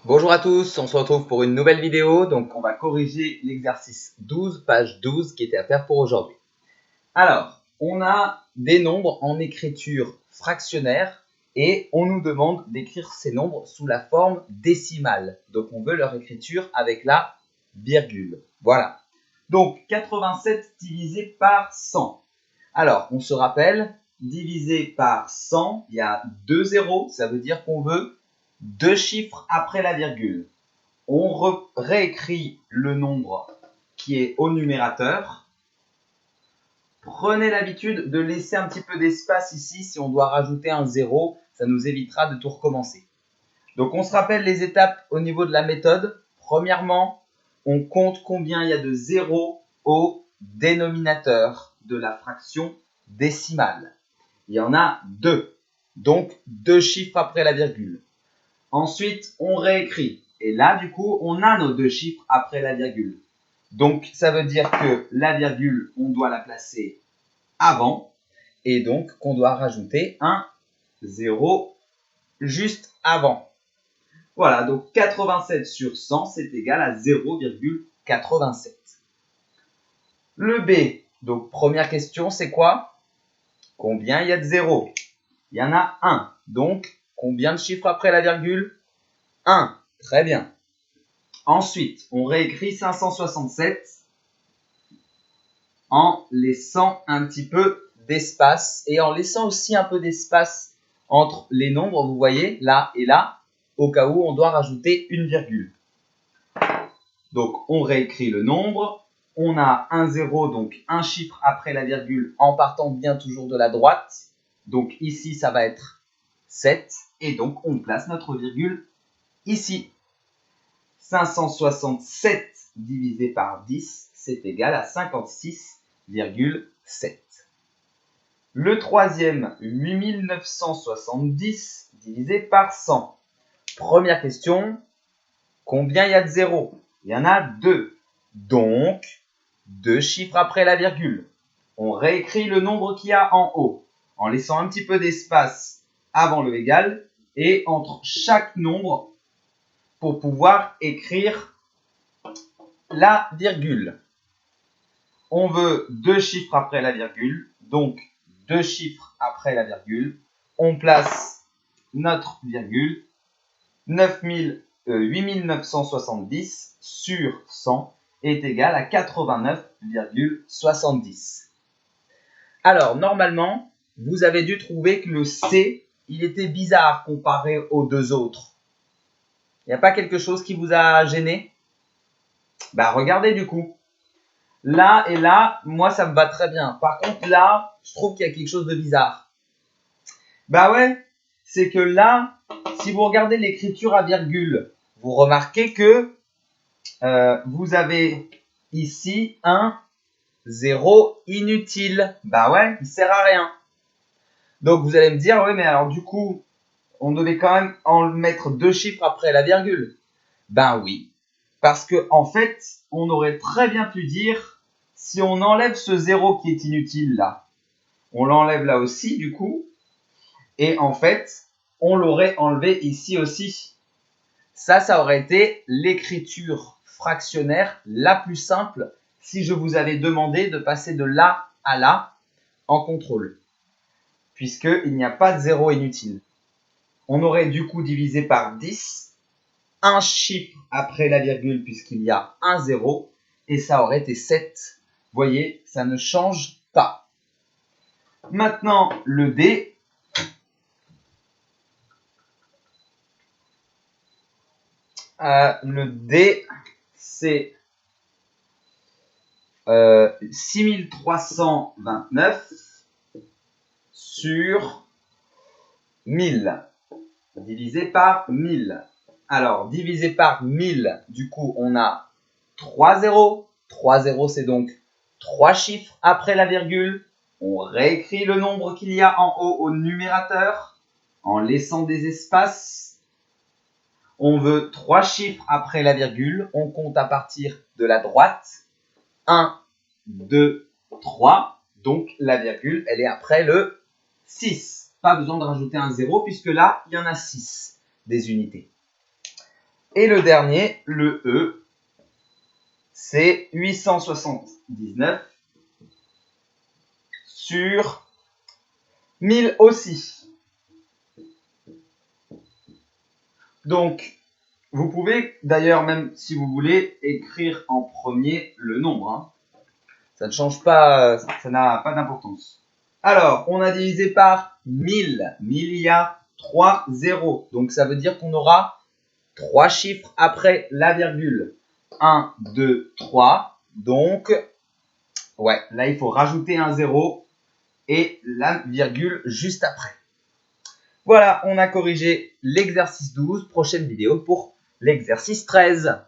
Bonjour à tous, on se retrouve pour une nouvelle vidéo. Donc on va corriger l'exercice 12, page 12 qui était à faire pour aujourd'hui. Alors, on a des nombres en écriture fractionnaire et on nous demande d'écrire ces nombres sous la forme décimale. Donc on veut leur écriture avec la virgule. Voilà. Donc 87 divisé par 100. Alors, on se rappelle, divisé par 100, il y a 2 zéros, ça veut dire qu'on veut 2 chiffres après la virgule. On réécrit le nombre qui est au numérateur. Prenez l'habitude de laisser un petit peu d'espace ici. Si on doit rajouter un 0, ça nous évitera de tout recommencer. Donc on se rappelle les étapes au niveau de la méthode. Premièrement, on compte combien il y a de zéros au dénominateur de la fraction décimale. Il y en a 2, donc 2 chiffres après la virgule. Ensuite, on réécrit. Et là, du coup, on a nos 2 chiffres après la virgule. Donc, ça veut dire que la virgule, on doit la placer avant. Et donc, qu'on doit rajouter un 0 juste avant. Voilà, donc 87 sur 100, c'est égal à 0,87. Le B, donc première question, c'est quoi? Combien il y a de zéros? Il y en a 1. Donc, combien de chiffres après la virgule? 1. Très bien. Ensuite, on réécrit 567 en laissant un petit peu d'espace et en laissant aussi un peu d'espace entre les nombres, vous voyez, là et là, au cas où on doit rajouter une virgule. Donc, on réécrit le nombre. On a un 0, donc un chiffre après la virgule en partant bien toujours de la droite. Donc, ici, ça va être 7. Et donc, on place notre virgule ici. 567 divisé par 10, c'est égal à 56,7. Le troisième, 8970 divisé par 100. Première question, combien il y a de zéros? Il y en a 2. Donc, 2 chiffres après la virgule. On réécrit le nombre qu'il y a en haut, en laissant un petit peu d'espace avant le égal et entre chaque nombre pour pouvoir écrire la virgule. On veut 2 chiffres après la virgule, donc 2 chiffres après la virgule. On place notre virgule. 8970 sur 100 est égal à 89,70. Alors, normalement, vous avez dû trouver que le C, il était bizarre comparé aux deux autres. Il n'y a pas quelque chose qui vous a gêné? Regardez du coup. Là et là, moi, ça me va très bien. Par contre, là, je trouve qu'il y a quelque chose de bizarre. Ouais, c'est que là, si vous regardez l'écriture à virgule, vous remarquez que vous avez ici un 0 inutile. Ouais, il sert à rien. Donc, vous allez me dire, oui, mais alors du coup, on devait quand même en mettre 2 chiffres après la virgule. Oui, parce que en fait, on aurait très bien pu dire, si on enlève ce 0 qui est inutile là, on l'enlève là aussi du coup, et en fait, on l'aurait enlevé ici aussi. Ça aurait été l'écriture fractionnaire la plus simple si je vous avais demandé de passer de là à là en contrôle, puisqu'il n'y a pas de 0 inutile. On aurait du coup divisé par 10, un chiffre après la virgule puisqu'il y a un 0, et ça aurait été 7. Vous voyez, ça ne change pas. Maintenant, le D. Le D, c'est 6329 sur 1000, divisé par 1000. Alors, divisé par 1000, du coup, on a 3 zéros. 3 zéros, c'est donc 3 chiffres après la virgule. On réécrit le nombre qu'il y a en haut au numérateur en laissant des espaces. On veut 3 chiffres après la virgule. On compte à partir de la droite. 1, 2, 3. Donc, la virgule, elle est après le 6. Pas besoin de rajouter un 0 puisque là, il y en a 6 des unités. Et le dernier, le E, c'est 879 sur 1000 aussi. Donc, vous pouvez d'ailleurs, même si vous voulez, écrire en premier le nombre. Hein. Ça ne change pas, ça n'a pas d'importance. Alors, on a divisé par 1000. 1000, il y a 3 zéros. Donc, ça veut dire qu'on aura 3 chiffres après la virgule. 1, 2, 3. Donc, ouais, là, il faut rajouter un 0 et la virgule juste après. Voilà, on a corrigé l'exercice 12. Prochaine vidéo pour l'exercice 13.